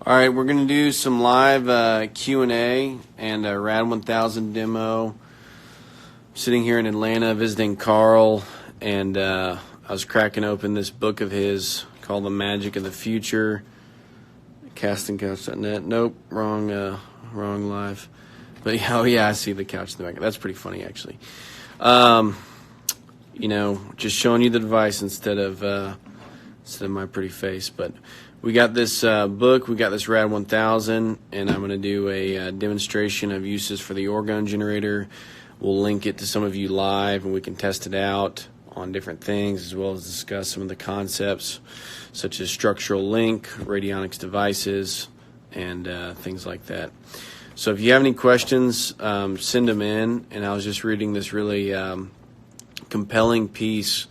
All right, we're going to do some live Q&A and a Rad 1000 demo. I'm sitting here in Atlanta visiting Carl, and I was cracking open this book of his called The Magic of the Future. Castingcouch.net. Nope, wrong live. But oh yeah, I see the couch in the back. That's pretty funny, actually. Just showing you the device instead of my pretty face. But we got this book, we got this Rad 1000, and I'm going to do a demonstration of uses for the Orgone generator. We'll link it to some of you live, and we can test it out on different things, as well as discuss some of the concepts, such as structural link, radionics devices, and things like that. So if you have any questions, send them in. And I was just reading this really compelling piece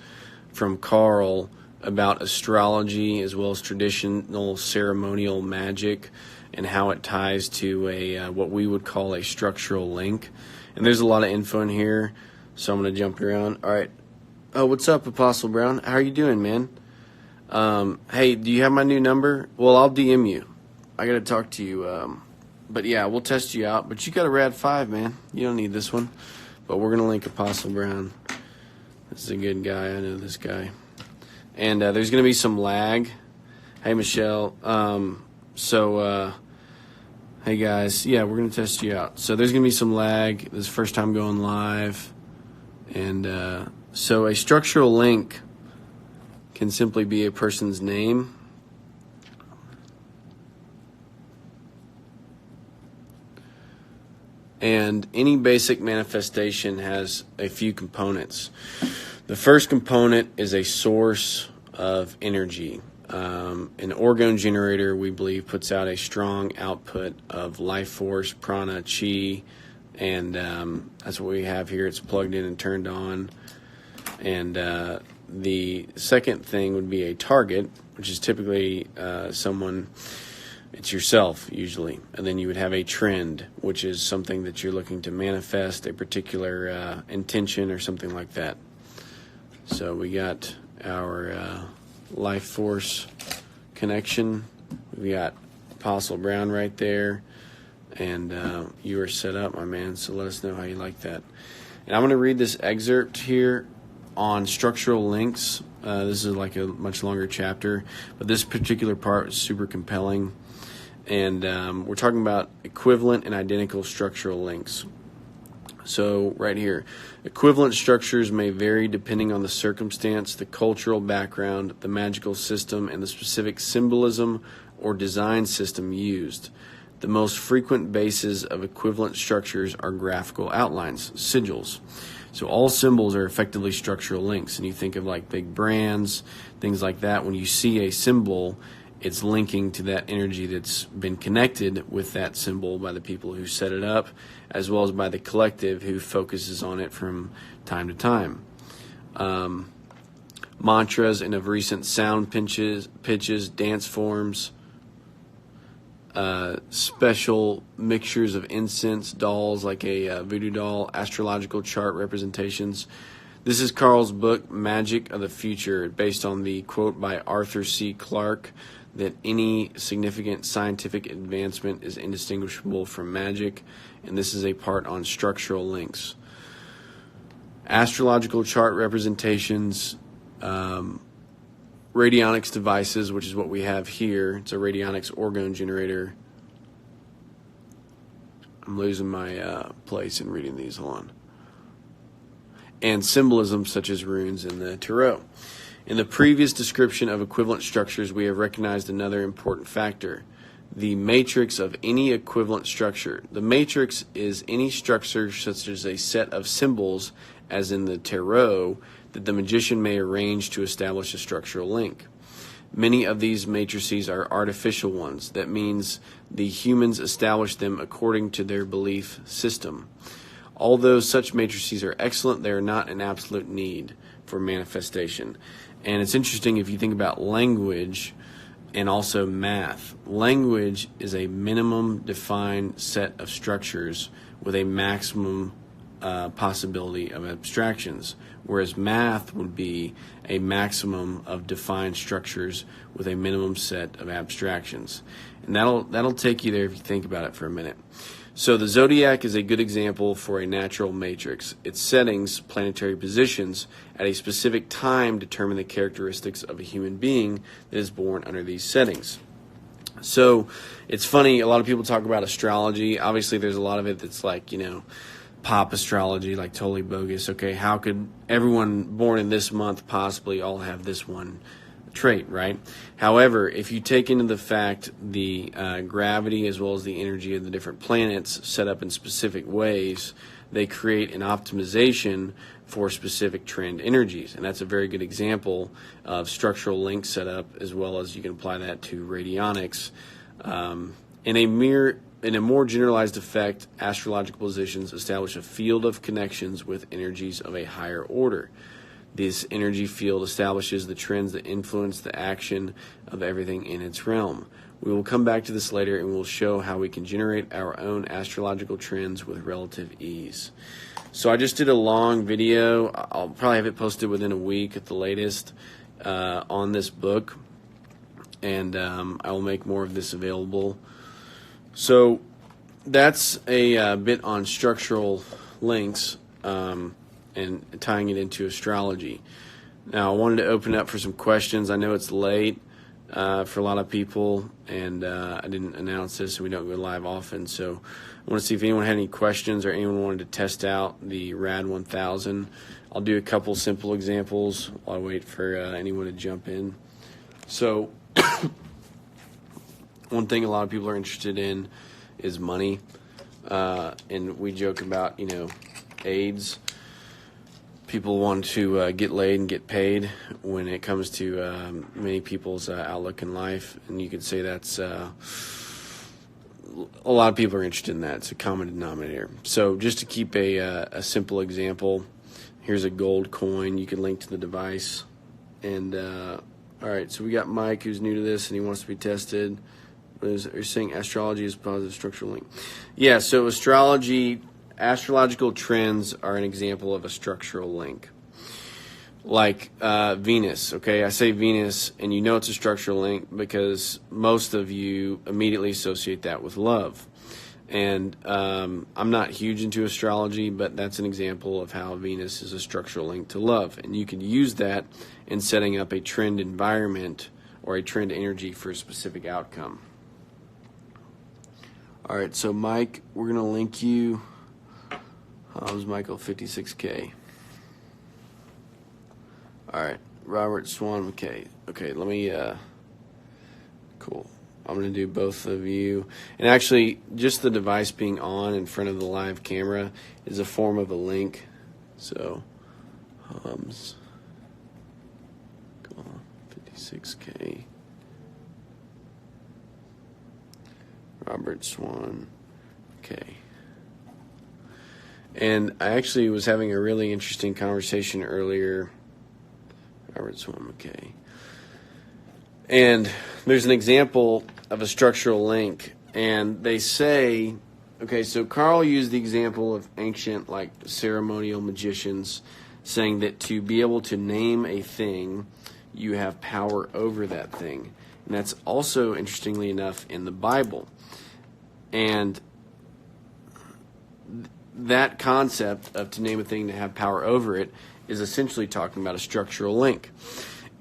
from Carl about astrology as well as traditional ceremonial magic and how it ties to a what we would call a structural link. And there's a lot of info in here, so I'm going to jump around. All right. Oh, what's up, Apostle Brown? How are you doing, man? Hey, do you have my new number? Well, I'll DM you. I got to talk to you. But yeah, we'll test you out. But you got a Rad 5, man. You don't need this one. But we're going to link Apostle Brown. This is a good guy. I know this guy. And there's going to be some lag. Hey, Michelle. Hey, guys. Yeah, we're going to test you out. So there's going to be some lag. This is the first time going live. And so a structural link can simply be a person's name. And any basic manifestation has a few components. The first component is a source of energy. An Orgone generator, we believe, puts out a strong output of life force, prana, chi, and that's what we have here. It's plugged in and turned on. And the second thing would be a target, which is typically someone. It's yourself, usually. And then you would have a trend, which is something that you're looking to manifest, a particular intention or something like that. So we got our life force connection. We got Apostle Brown right there. And you are set up, my man, so let us know how you like that. And I'm going to read this excerpt here on structural links. This is like a much longer chapter, but this particular part is super compelling. And we're talking about equivalent and identical structural links. So right here, equivalent structures may vary depending on the circumstance, the cultural background, the magical system, and the specific symbolism or design system used. The most frequent bases of equivalent structures are graphical outlines, sigils. So all symbols are effectively structural links. And you think of like big brands, things like that. When you see a symbol, it's linking to that energy that's been connected with that symbol by the people who set it up, as well as by the collective who focuses on it from time to time. Mantras and of recent sound pitches, dance forms, special mixtures of incense, dolls like a voodoo doll, astrological chart representations. This is Carl's book, Magic of the Future, based on the quote by Arthur C. Clarke that any significant scientific advancement is indistinguishable from magic, and this is a part on structural links. Astrological chart representations, radionics devices, which is what we have here. It's a radionics Orgone generator. I'm losing my place in reading these. Hold on. And symbolism such as runes in the tarot. In the previous description of equivalent structures, we have recognized another important factor, the matrix of any equivalent structure. The matrix is any structure such as a set of symbols, as in the tarot, that the magician may arrange to establish a structural link. Many of these matrices are artificial ones. That means the humans establish them according to their belief system. Although such matrices are excellent, they are not an absolute need for manifestation. And it's interesting if you think about language and also math. Language is a minimum defined set of structures with a maximum possibility of abstractions, whereas math would be a maximum of defined structures with a minimum set of abstractions. And that'll take you there if you think about it for a minute. So the zodiac is a good example for a natural matrix. Its settings, planetary positions, at a specific time determine the characteristics of a human being that is born under these settings. So it's funny, a lot of people talk about astrology. Obviously there's a lot of it that's like, pop astrology, like totally bogus. Okay, how could everyone born in this month possibly all have this one trait, right? However, if you take into the fact the gravity as well as the energy of the different planets set up in specific ways, they create an optimization for specific trend energies. And that's a very good example of structural link setup, as well as you can apply that to radionics. In a more generalized effect, astrological positions establish a field of connections with energies of a higher order. This energy field establishes the trends that influence the action of everything in its realm. We will come back to this later, and we'll show how we can generate our own astrological trends with relative ease. So I just did a long video. I'll probably have it posted within a week at the latest on this book, and I will make more of this available. So that's a bit on structural links and tying it into astrology. Now I wanted to open up for some questions. I know it's late for a lot of people, and I didn't announce this, and we don't go live often, so I want to see if anyone had any questions or anyone wanted to test out the RAD 1000. I'll do a couple simple examples while I wait for anyone to jump in. So one thing a lot of people are interested in is money, and we joke about, AIDS. People want to get laid and get paid when it comes to many people's outlook in life, and you could say that's a lot of people are interested in that. It's a common denominator. So just to keep a simple example, here's a gold coin. You can link to the device. And all right, so we got Mike, who's new to this, and he wants to be tested. You're saying astrology is positive structural link. Yeah, so astrological trends are an example of a structural link. Like Venus, okay? I say Venus, and you know it's a structural link because most of you immediately associate that with love. And I'm not huge into astrology, but that's an example of how Venus is a structural link to love. And you can use that in setting up a trend environment or a trend energy for a specific outcome. All right, so Mike, we're going to link you. How's Michael 56K? All right, Robert Swan McKay. Okay, let me, cool. I'm going to do both of you. And actually, just the device being on in front of the live camera is a form of a link. So, cool, 56K. Robert Swan, okay. And I actually was having a really interesting conversation earlier. Robert Swan, okay. And there's an example of a structural link, and they say, okay, so Carl used the example of ancient, like, ceremonial magicians, saying that to be able to name a thing, you have power over that thing. And that's also, interestingly enough, in the Bible. And that concept of to name a thing to have power over it is essentially talking about a structural link.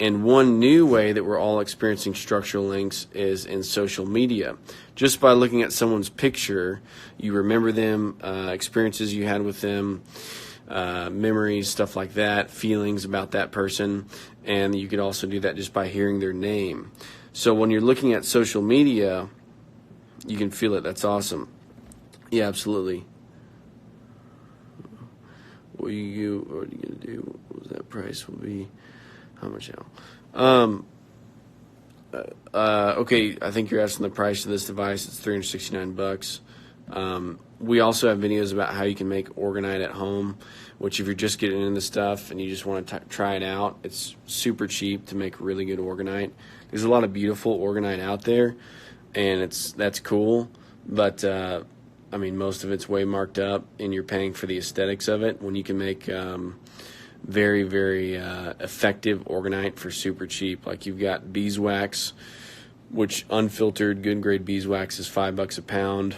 And one new way that we're all experiencing structural links is in social media. Just by looking at someone's picture, you remember them, experiences you had with them, memories, stuff like that, feelings about that person. And you could also do that just by hearing their name. So when you're looking at social media, you can feel it. That's awesome. Yeah, absolutely. What are you going to do? What was that price will be? How much now? Okay, I think you're asking the price of this device. It's $369. We also have videos about how you can make Orgonite at home, which if you're just getting into stuff and you just want to try it out, it's super cheap to make really good Orgonite. There's a lot of beautiful Orgonite out there, and that's cool, but I mean, most of it's way marked up, and you're paying for the aesthetics of it when you can make very, very effective Orgonite for super cheap. Like you've got beeswax, which unfiltered, good grade beeswax is $5 a pound.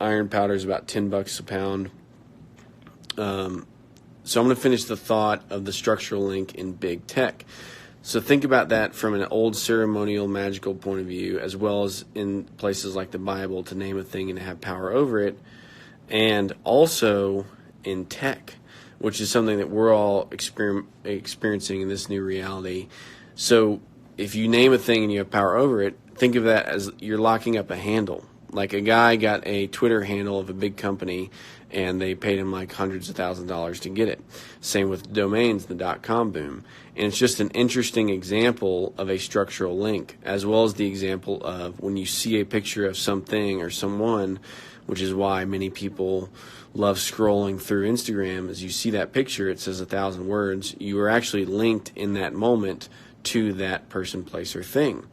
Iron powder is about $10 a pound. So I'm going to finish the thought of the structural link in big tech. So think about that from an old ceremonial magical point of view, as well as in places like the Bible to name a thing and have power over it, and also in tech, which is something that we're all experiencing in this new reality. So if you name a thing and you have power over it, think of that as you're locking up a handle. Like a guy got a Twitter handle of a big company, and they paid him like hundreds of thousands of dollars to get it. Same with domains, the .com boom. And it's just an interesting example of a structural link, as well as the example of when you see a picture of something or someone, which is why many people love scrolling through Instagram. As you see that picture, it says 1,000 words. You are actually linked in that moment to that person, place, or thing.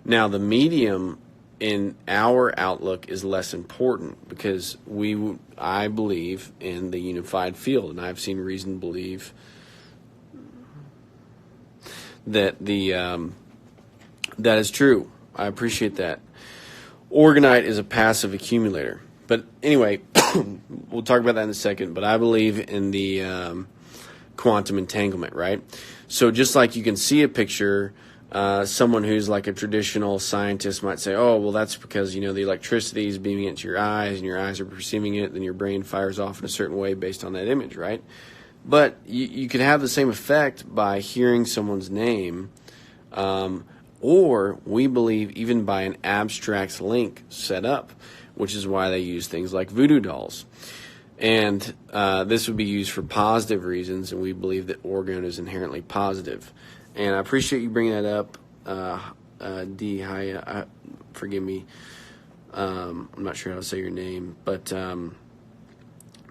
Now, the medium in our outlook is less important because I believe in the unified field, and I've seen reason to believe that that is true. I appreciate that. Orgonite is a passive accumulator. But anyway, we'll talk about that in a second, but I believe in the quantum entanglement, right? So just like you can see a picture, someone who's like a traditional scientist might say, oh, well, that's because, the electricity is beaming into your eyes and your eyes are perceiving it, then your brain fires off in a certain way based on that image, right? But you could have the same effect by hearing someone's name, or we believe even by an abstract link set up, which is why they use things like voodoo dolls. And this would be used for positive reasons, and we believe that Orgone is inherently positive. And I appreciate you bringing that up, D. Haya. Forgive me. I'm not sure how to say your name, but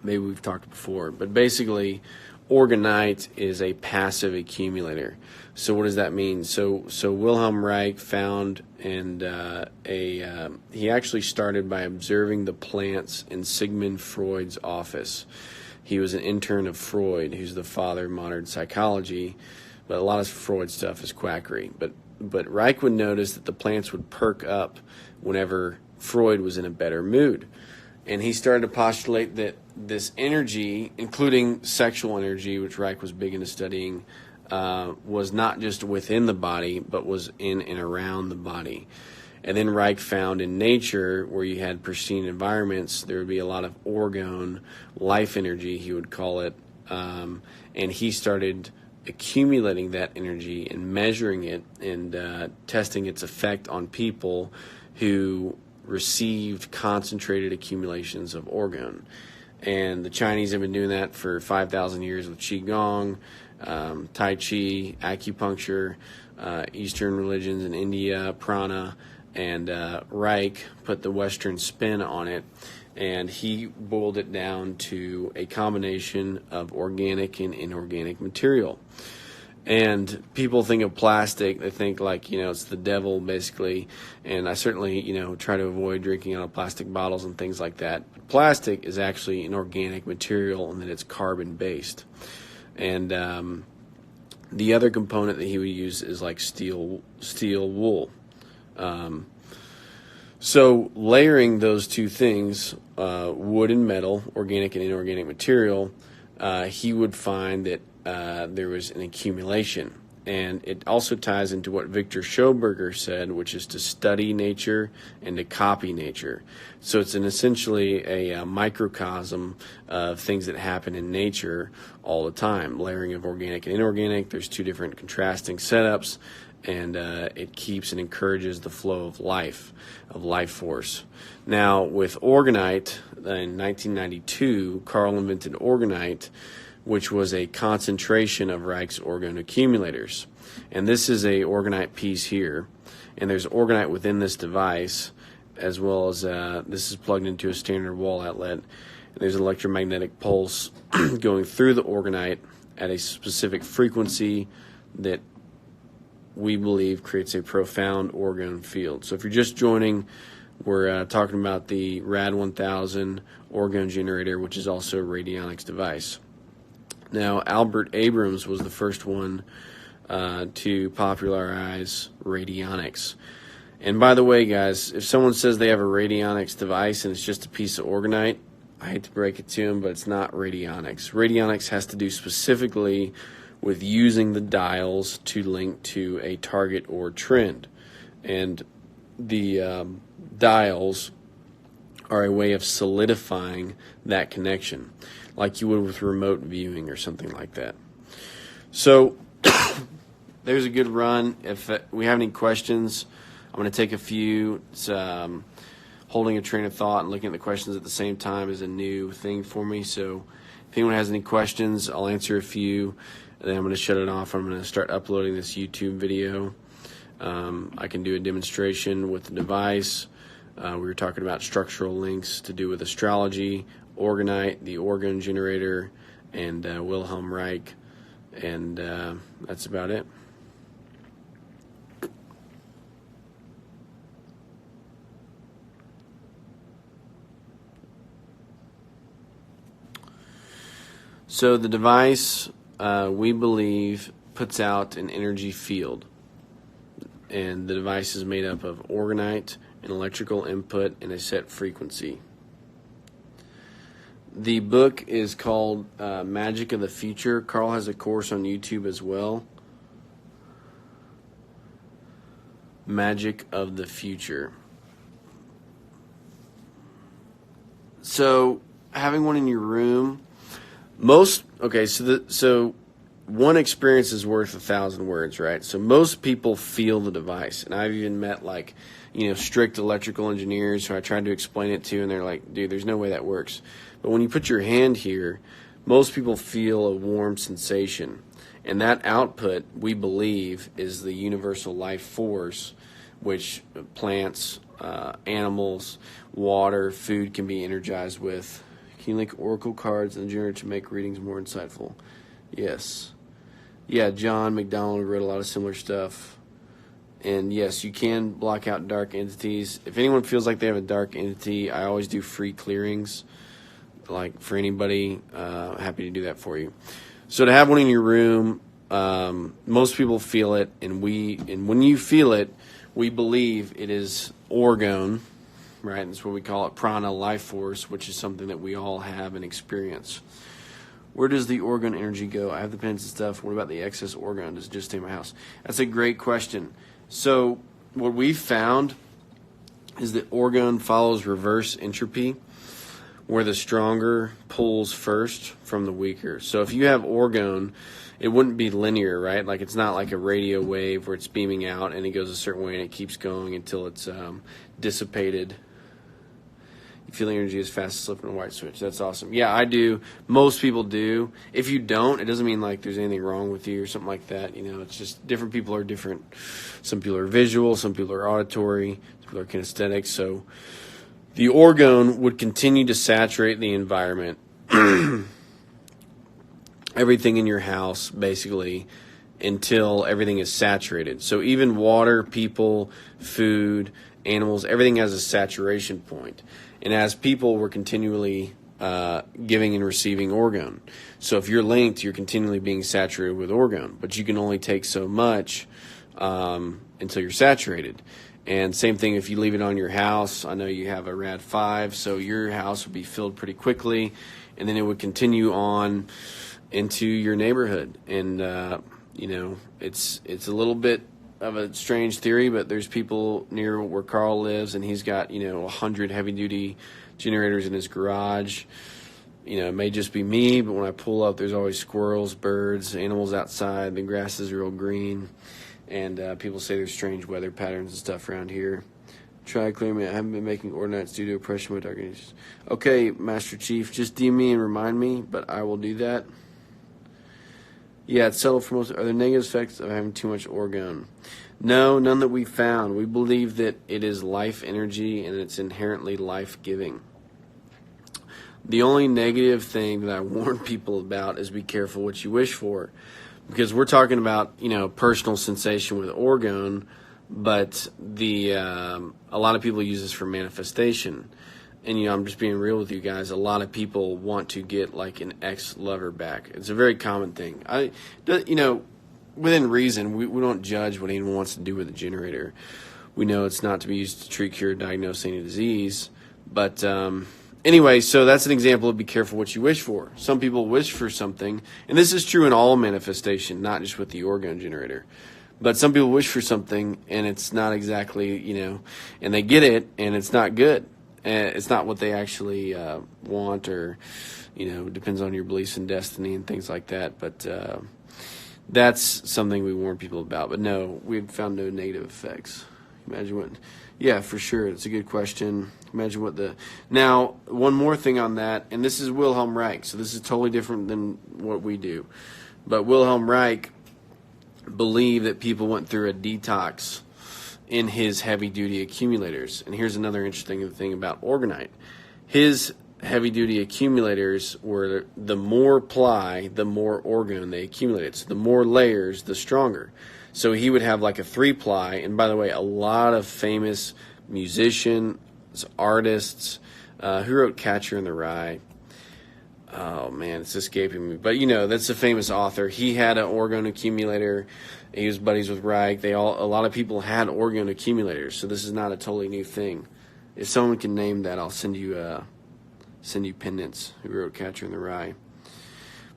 maybe we've talked before. But basically, Orgonite is a passive accumulator. So what does that mean? So Wilhelm Reich found he actually started by observing the plants in Sigmund Freud's office. He was an intern of Freud, who's the father of modern psychology. But a lot of Freud stuff is quackery. But Reich would notice that the plants would perk up whenever Freud was in a better mood. And he started to postulate that this energy, including sexual energy, which Reich was big into studying, was not just within the body, but was in and around the body. And then Reich found in nature, where you had pristine environments, there would be a lot of orgone, life energy, he would call it. And he started accumulating that energy and measuring it and testing its effect on people who received concentrated accumulations of orgone. And the Chinese have been doing that for 5,000 years with Qigong, Tai Chi, acupuncture, Eastern religions in India, prana, and Reich put the Western spin on it, and he boiled it down to a combination of organic and inorganic material. And people think of plastic, they think like, it's the devil basically, and I certainly, try to avoid drinking out of plastic bottles and things like that. But plastic is actually an organic material, and that it's carbon-based. And the other component that he would use is like steel wool. So layering those two things, wood and metal, organic and inorganic material, he would find that there was an accumulation. And it also ties into what Victor Schoberger said, which is to study nature and to copy nature. So it's essentially a microcosm of things that happen in nature all the time. Layering of organic and inorganic, there's two different contrasting setups, and it keeps and encourages the flow of life force. Now, with Orgonite, in 1992, Carl invented Orgonite, which was a concentration of Reich's orgone accumulators. And this is a Orgonite piece here. And there's Orgonite within this device, as well as this is plugged into a standard wall outlet. And there's an electromagnetic pulse going through the Orgonite at a specific frequency that we believe creates a profound orgone field. So if you're just joining, We're talking about the RAD 1000 Orgone generator, which is also a radionics device. Now, Albert Abrams was the first one to popularize radionics. And by the way, guys, if someone says they have a radionics device and it's just a piece of orgonite, I hate to break it to them, but it's not radionics. Radionics has to do specifically with using the dials to link to a target or trend. And the dials are a way of solidifying that connection, like you would with remote viewing or something like that. So there's a good run. If we have any questions, I'm going to take a few. It's, holding a train of thought and looking at the questions at the same time is a new thing for me. So if anyone has any questions, I'll answer a few, and then I'm going to shut it off. I'm going to start uploading this YouTube video. I can do a demonstration with the device. We were talking about structural links to do with astrology, orgonite, the Orgone generator, and Wilhelm Reich, and that's about it. So the device, we believe, puts out an energy field, and the device is made up of orgonite, an electrical input, and a set frequency. The book is called Magic of the Future. Carl has a course on YouTube as well. Magic of the Future. So having one in your room, so one experience is worth 1,000 words, right? So most people feel the device, and I've even met strict electrical engineers who I tried to explain it to, and they're like, dude, there's no way that works. But when you put your hand here, most people feel a warm sensation, and that output, we believe, is the universal life force, which plants, animals, water, food can be energized with. Can you link oracle cards and the generator to make readings more insightful? Yes. Yeah, John McDonald wrote a lot of similar stuff. And yes, you can block out dark entities. If anyone feels like they have a dark entity, I always do free clearings. Like for anybody, happy to do that for you. So to have one in your room, most people feel it, and when you feel it, we believe it is orgone. Right, that's what we call it, prana, life force, which is something that we all have and experience. Where does the orgone energy go? I have the pens and stuff. What about the excess orgone? Does it just stay in my house? That's a great question. So what we've found is that orgone follows reverse entropy, where the stronger pulls first from the weaker. So if you have orgone, it wouldn't be linear, right? Like it's not like a radio wave where it's beaming out and it goes a certain way and it keeps going until it's dissipated. You feel the energy as fast as flipping a white switch. That's awesome. Yeah, I do. Most people do. If you don't, it doesn't mean like there's anything wrong with you or something like that. It's just different people are different. Some people are visual, some people are auditory, some people are kinesthetic. So the orgone would continue to saturate the environment. Everything in your house, basically, until everything is saturated. So even water, people, food, animals, everything has a saturation point. And as people, we're continually giving and receiving orgone. So if you're linked, you're continually being saturated with orgone. But you can only take so much until you're saturated. And same thing if you leave it on your house. I know you have a RAD 5, so your house would be filled pretty quickly. And then it would continue on into your neighborhood. And, it's a little bit of a strange theory, but there's people near where Carl lives, and he's got 100 heavy-duty generators in his garage. It may just be me, but when I pull up, there's always squirrels, birds, animals outside. The grass is real green, and people say there's strange weather patterns and stuff around here. Try clearing me. I haven't been making ordinates due to oppression by dark energies. Okay, Master Chief, just DM me and remind me, but I will do that. Yeah, it's settled for most. Are there negative effects of having too much orgone? No, none that we found. We believe that it is life energy and it's inherently life-giving. The only negative thing that I warn people about is be careful what you wish for, because we're talking about personal sensation with orgone, but a lot of people use this for manifestation. And I'm just being real with you guys. A lot of people want to get like an ex-lover back. It's a very common thing. Within reason, we don't judge what anyone wants to do with a generator. We know it's not to be used to treat, cure, diagnose any disease. But anyway, so that's an example of be careful what you wish for. Some people wish for something, and this is true in all manifestation, not just with the Orgone generator. But some people wish for something, and it's not exactly, and they get it, and it's not good. It's not what they actually want, or, depends on your beliefs in destiny and things like that. But that's something we warn people about. But no, we've found no negative effects. Imagine what, yeah, for sure. It's a good question. Imagine what now, one more thing on that, and this is Wilhelm Reich, so this is totally different than what we do. But Wilhelm Reich believed that people went through a detox in his heavy-duty accumulators. And here's another interesting thing about Orgonite. His heavy-duty accumulators were the more ply, the more orgone they accumulated. So the more layers, the stronger. So he would have like a 3-ply. And by the way, a lot of famous musicians, artists, who wrote Catcher in the Rye? Oh, man, it's escaping me. But, that's a famous author. He had an orgone accumulator. He was buddies with Reich. A lot of people had orgone accumulators, so this is not a totally new thing. If someone can name that, I'll send you pendants who wrote Catcher in the Rye.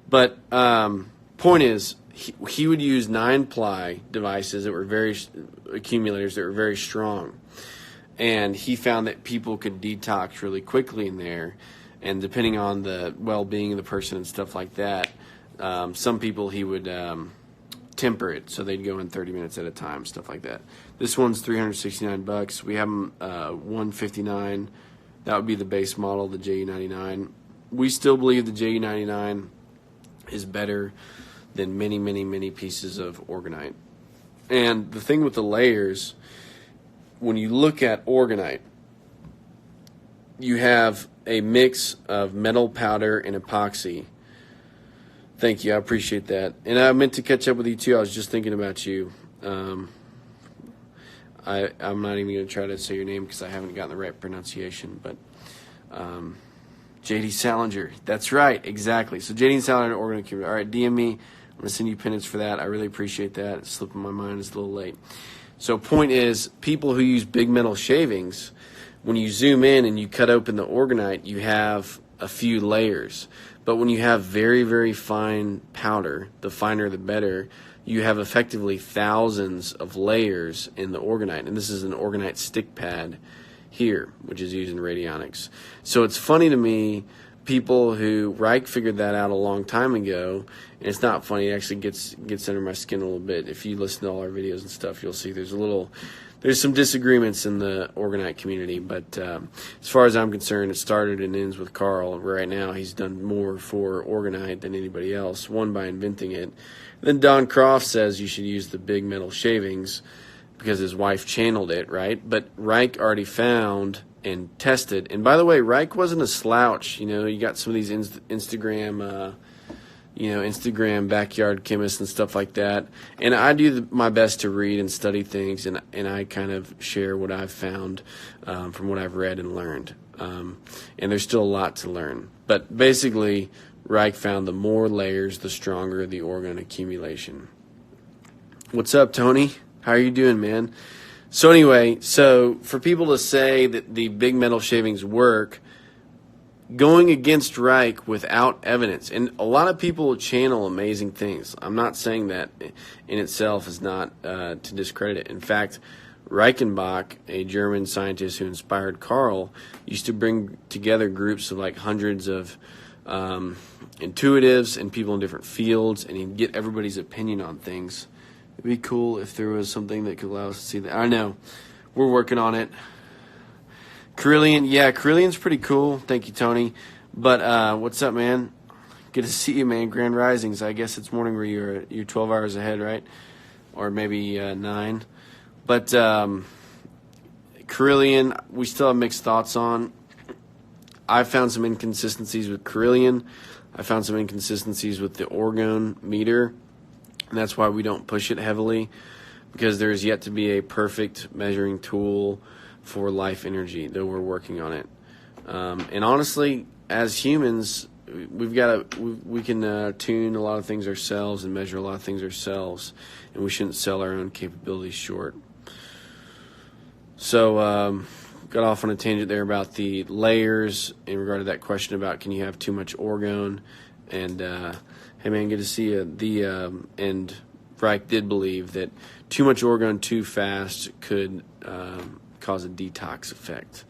But point is, he would use 9-ply devices that were accumulators that were very strong. And he found that people could detox really quickly in there. And depending on the well-being of the person and stuff like that, some people he would temper it, so they'd go in 30 minutes at a time, stuff like that. This one's $369. We have them $159. That would be the base model, the JE99. We still believe the JE99 is better than many, many, many pieces of Orgonite. And the thing with the layers, when you look at Orgonite, you have a mix of metal powder and epoxy. Thank you, I appreciate that. And I meant to catch up with you too. I was just thinking about you. I'm not even going to try to say your name because I haven't gotten the right pronunciation. But J.D. Salinger, that's right, exactly. So J.D. Salinger, Orgone Accumulator. All right, DM me. I'm going to send you pendants for that. I really appreciate that. It's slipping my mind. It's a little late. So point is, people who use big metal shavings, when you zoom in and you cut open the Orgonite, you have a few layers. But when you have very, very fine powder, the finer the better, you have effectively thousands of layers in the Orgonite. And this is an Orgonite stick pad here, which is used in radionics. So it's funny to me, people who, Reich figured that out a long time ago, and it's not funny, it actually gets under my skin a little bit. If you listen to all our videos and stuff, you'll see there's some disagreements in the Orgonite community, but as far as I'm concerned, it started and ends with Carl. Right now, he's done more for Orgonite than anybody else, one by inventing it. Then Don Croft says you should use the big metal shavings because his wife channeled it, right? But Reich already found and tested. And by the way, Reich wasn't a slouch. You got some of these Instagram backyard chemists and stuff like that. And I do my best to read and study things, and I kind of share what I've found from what I've read and learned. And there's still a lot to learn. But basically, Reich found the more layers, the stronger the orgone accumulation. What's up, Tony? How are you doing, man? So anyway, for people to say that the big metal shavings work, going against Reich without evidence, and a lot of people channel amazing things. I'm not saying that in itself is not to discredit it. In fact, Reichenbach, a German scientist who inspired Carl, used to bring together groups of like hundreds of intuitives and people in different fields, and he'd get everybody's opinion on things. It'd be cool if there was something that could allow us to see that. I know. We're working on it. Carillion, yeah, Carillion's pretty cool. Thank you, Tony. But what's up, man? Good to see you, man. Grand Risings. I guess it's morning where you're 12 hours ahead, right? Or maybe 9. But Carillion, we still have mixed thoughts on. I found some inconsistencies with Carillion. I found some inconsistencies with the Orgone meter, and that's why we don't push it heavily. because there is yet to be a perfect measuring tool for life energy, though we're working on it. And honestly, as humans, we can tune a lot of things ourselves and measure a lot of things ourselves, and we shouldn't sell our own capabilities short. So got off on a tangent there about the layers in regard to that question about can you have too much orgone, and hey man, good to see you. And Reich did believe that too much orgone too fast could cause a detox effect.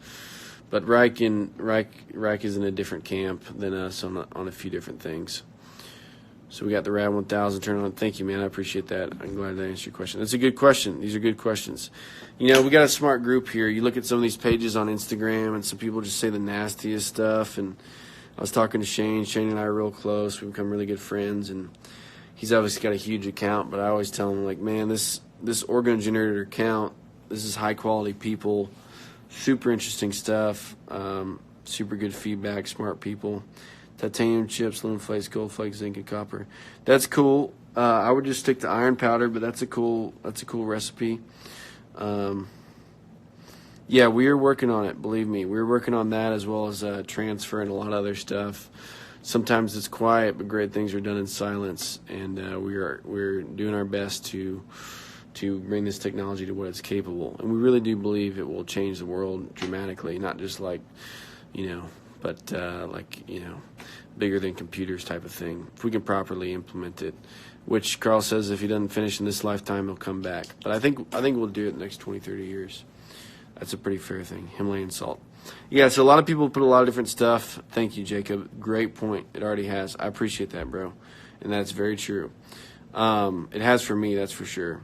But Reich is in a different camp than us on a few different things. So we got the Rad 1000 turned on. Thank you, man. I appreciate that. I'm glad that answered your question. That's a good question. These are good questions. You know, we got a smart group here. You look at some of these pages on Instagram, and some people just say the nastiest stuff. And I was talking to Shane. Shane and I are real close. We've become really good friends, and he's obviously got a huge account. But I always tell him, like, man, this Orgone generator account, this is high quality people. Super interesting stuff, super good feedback, smart people. Titanium chips, aluminum flakes, gold flakes, zinc, and copper. That's cool. I would just stick to iron powder, but that's a cool recipe. Yeah, we are working on it. Believe me, we're working on that as well as transfer and a lot of other stuff. Sometimes it's quiet, but great things are done in silence, and we're doing our best to bring this technology to what it's capable. And we really do believe it will change the world dramatically, not just like, but like, bigger than computers type of thing, if we can properly implement it, which Carl says if he doesn't finish in this lifetime, he'll come back. But I think we'll do it in the next 20, 30 years. That's a pretty fair thing. Himalayan salt. Yeah, so a lot of people put a lot of different stuff. Thank you, Jacob. Great point. It already has. I appreciate that, bro. And that's very true. It has for me, that's for sure.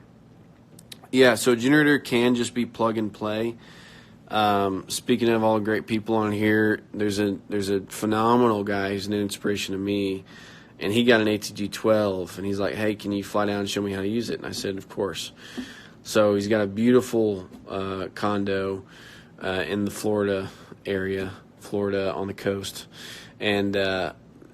Yeah, so a generator can just be plug and play. Speaking of all the great people on here, there's a phenomenal guy who's an inspiration to me, and he got an ATG-12, and he's like, hey, can you fly down and show me how to use it? And I said, of course. So he's got a beautiful condo in the Florida area, Florida on the coast, and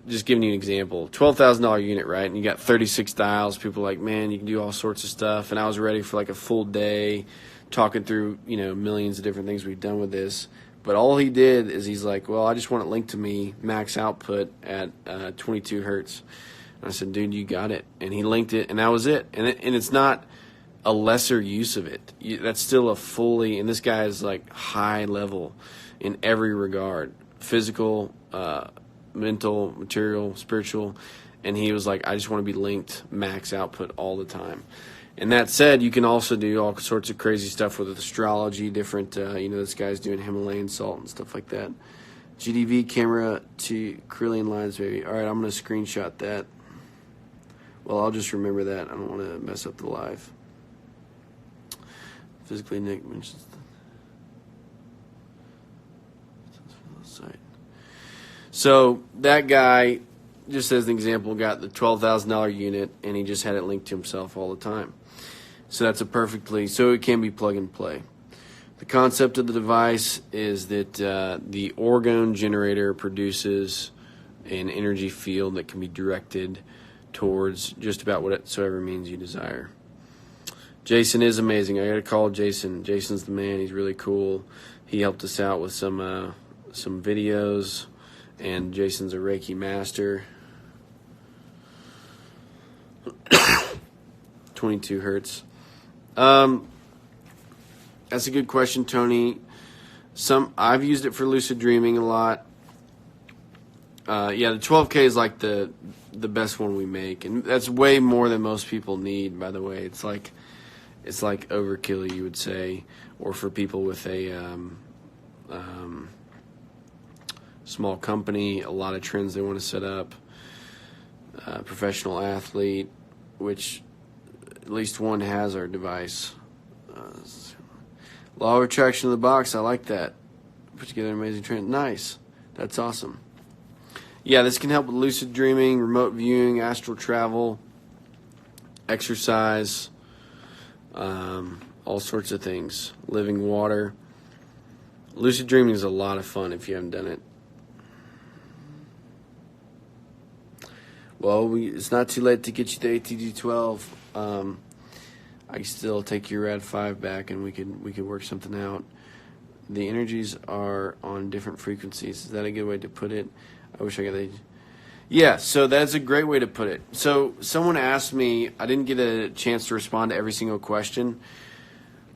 just giving you an example, $12,000 unit, right? And you got 36 dials. People are like, man, you can do all sorts of stuff. And I was ready for like a full day talking through, millions of different things we've done with this. But all he did is he's like, well, I just want it linked to me, max output at 22 hertz. And I said, dude, you got it. And he linked it, and that was it. And it's not a lesser use of it. That's still a fully, and this guy is like high level in every regard, physical, mental, material, spiritual, and he was like, I just want to be linked max output all the time. And that said, you can also do all sorts of crazy stuff with astrology, different, this guy's doing Himalayan salt and stuff like that. GDV camera to Carillion lines, baby. All right, I'm going to screenshot that. Well, I'll just remember that. I don't want to mess up the live. Physically, Nick mentions the site. So that guy, just as an example, got the $12,000 unit, and he just had it linked to himself all the time. So that's so it can be plug and play. The concept of the device is that the Orgone generator produces an energy field that can be directed towards just about whatsoever means you desire. Jason is amazing. I got to call Jason. Jason's the man. He's really cool. He helped us out with some videos. And Jason's a Reiki master. 22 hertz. That's a good question, Tony. I've used it for lucid dreaming a lot. The 12K is like the best one we make, and that's way more than most people need. By the way, it's like overkill, you would say, or for people with a small company, a lot of trends they want to set up, professional athlete, which at least one has our device. Law of attraction of the box, I like that. Put together an amazing trend. Nice. That's awesome. Yeah, this can help with lucid dreaming, remote viewing, astral travel, exercise, all sorts of things. Living water. Lucid dreaming is a lot of fun if you haven't done it. Well, it's not too late to get you the ATG-12. I can still take your Rad 5 back, and we could work something out. The energies are on different frequencies. Is that a good way to put it? I wish I could. Yeah, so that's a great way to put it. So someone asked me, I didn't get a chance to respond to every single question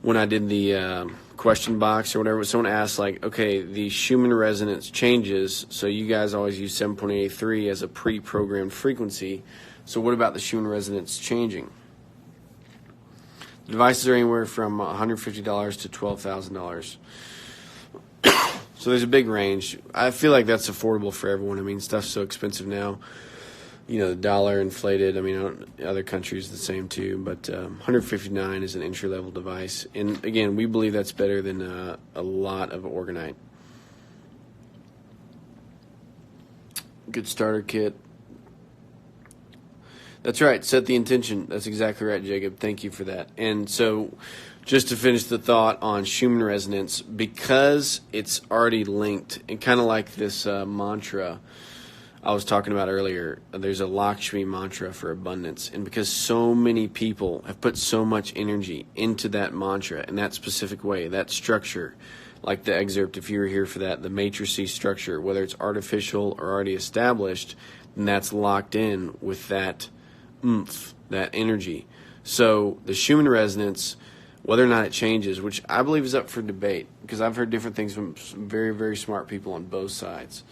when I did the question box or whatever. Someone asked, like, okay, the Schumann resonance changes, so you guys always use 7.83 as a pre-programmed frequency. So what about the Schumann resonance changing? The devices are anywhere from $150 to $12,000. So there's a big range. I feel like that's affordable for everyone. I mean, stuff's so expensive now. You know, the dollar inflated. I mean, other countries the same too. But $159 is an entry-level device. And again, we believe that's better than a lot of Orgonite. Good starter kit. That's right. Set the intention. That's exactly right, Jacob. Thank you for that. And so just to finish the thought on Schumann resonance, because it's already linked, and kind of like this mantra I was talking about earlier, there's a Lakshmi mantra for abundance. And because so many people have put so much energy into that mantra in that specific way, that structure, like the excerpt, if you were here for that, the matrices structure, whether it's artificial or already established, then that's locked in with that oomph, that energy. So the Schumann resonance, whether or not it changes, which I believe is up for debate, because I've heard different things from some very, very smart people on both sides.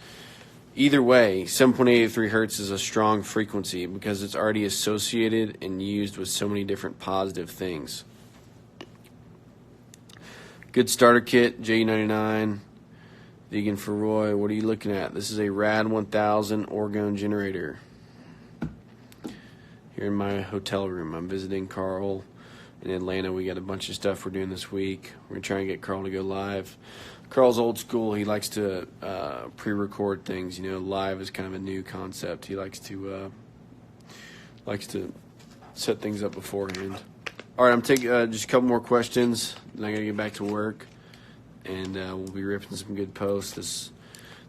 Either way, 7.83 hertz is a strong frequency because it's already associated and used with so many different positive things. Good starter kit, J99, vegan for Roy. What are you looking at? This is a Rad 1000 Orgone generator. Here in my hotel room, I'm visiting Carl in Atlanta. We got a bunch of stuff we're doing this week. We're going to try and get Carl to go live. Carl's old school. He likes to pre-record things. You know, live is kind of a new concept. He likes to set things up beforehand. All right, I'm taking just a couple more questions, then I got to get back to work, and we'll be ripping some good posts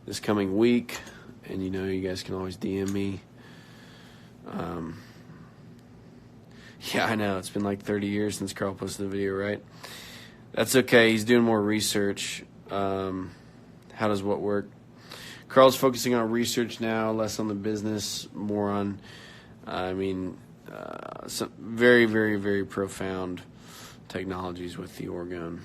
this coming week. And you know, you guys can always DM me. Yeah, I know. It's been like 30 years since Carl posted the video, right? That's okay. He's doing more research. How does what work? Carl's focusing on research now, less on the business, more on, some very, very, very profound technologies with the Orgone.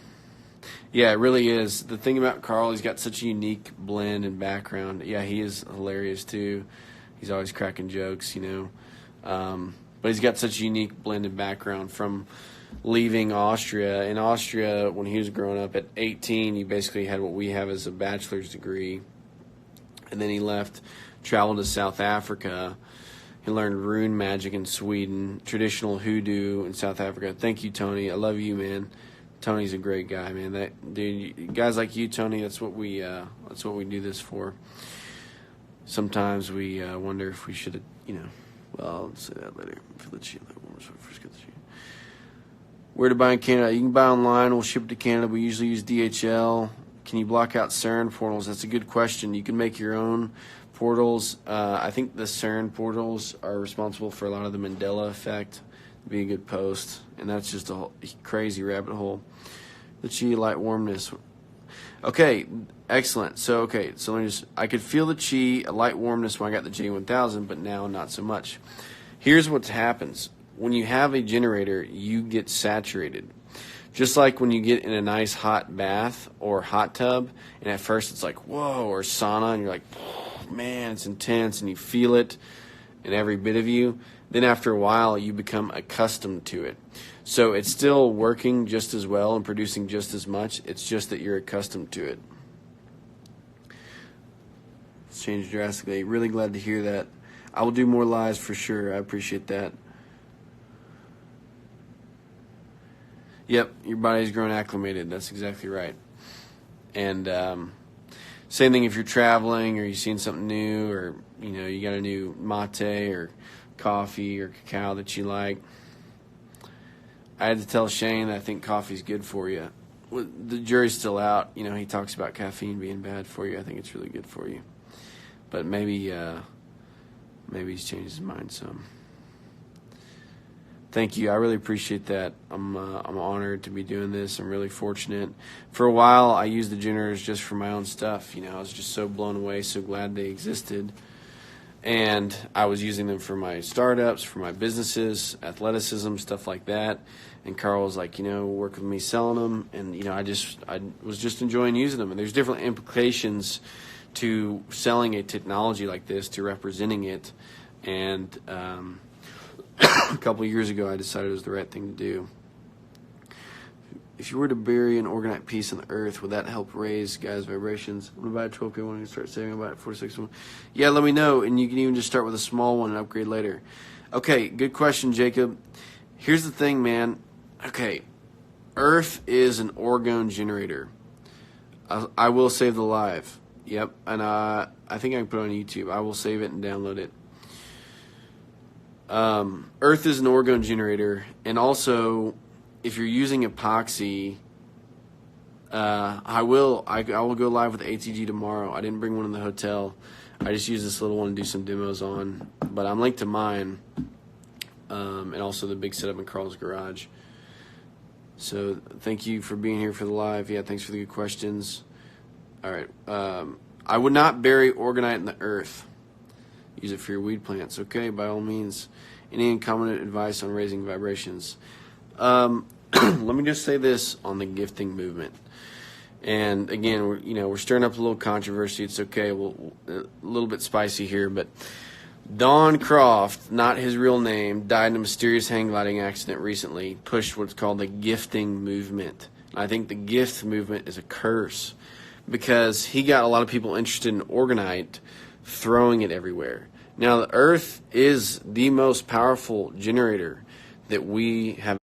Yeah, it really is. The thing about Carl, he's got such a unique blend and background. Yeah, he is hilarious too. He's always cracking jokes, you know. But he's got such a unique blended background from leaving Austria. In Austria, when he was growing up at 18, he basically had what we have as a bachelor's degree. And then he left, traveled to South Africa. He learned rune magic in Sweden, traditional hoodoo in South Africa. Thank you, Tony. I love you, man. Tony's a great guy, man. That dude, guys like you, Tony, that's what we do this for. Sometimes we wonder if we should have, you know. Well, I'll say that later. Where to buy in Canada? You can buy online. We'll ship it to Canada. We usually use DHL. Can you block out CERN portals? That's a good question. You can make your own portals. I think the CERN portals are responsible for a lot of the Mandela effect. It'd be a good post. And that's just a whole crazy rabbit hole. The chi light warmness. Okay, excellent. So let me just, I could feel the chi, a light warmness when I got the J1000, but now not so much. Here's what happens. When you have a generator, you get saturated. Just like when you get in a nice hot bath or hot tub, and at first it's like, whoa, or sauna, and you're like, oh, man, it's intense, and you feel it in every bit of you. Then after a while, you become accustomed to it. So it's still working just as well and producing just as much. It's just that you're accustomed to it. It's changed drastically. Really glad to hear that. I will do more lives for sure. I appreciate that. Yep, your body's grown acclimated. That's exactly right. And same thing if you're traveling or you've seen something new, or you know you got a new mate or coffee or cacao that you like. I had to tell Shane that I think coffee's good for you. Well, the jury's still out. You know, he talks about caffeine being bad for you. I think it's really good for you. But maybe he's changed his mind some. Thank you. I really appreciate that. I'm honored to be doing this. I'm really fortunate. For a while, I used the generators just for my own stuff. I was just so blown away, so glad they existed. And I was using them for my startups, for my businesses, athleticism, stuff like that. And Carl was like, work with me selling them. And, I was just enjoying using them. And there's different implications to selling a technology like this, to representing it. And a couple of years ago, I decided it was the right thing to do. If you were to bury an organite piece on the earth, would that help raise guys' vibrations? I'm going to buy a 12K one and start saving about 46 one. Yeah, let me know, and you can even just start with a small one and upgrade later. Okay, good question, Jacob. Here's the thing, man. Okay, Earth is an Orgone generator. I will save the live. Yep, and I think I can put it on YouTube. I will save it and download it. Earth is an Orgone generator, and also, if you're using epoxy, I will go live with ATG tomorrow. I didn't bring one in the hotel. I just used this little one to do some demos on, but I'm linked to mine, and also the big setup in Carl's garage. So thank you for being here for the live. Yeah, thanks for the good questions. All right. I would not bury Orgonite in the earth. Use it for your weed plants. Okay, by all means. Any incompetent advice on raising vibrations? Let me just say this on the gifting movement. And again, we're stirring up a little controversy. It's okay. A little bit spicy here, but Don Croft, not his real name, died in a mysterious hang gliding accident recently. Pushed what's called the gifting movement. And I think the gift movement is a curse because he got a lot of people interested in Orgonite, throwing it everywhere. Now, the Earth is the most powerful generator that we have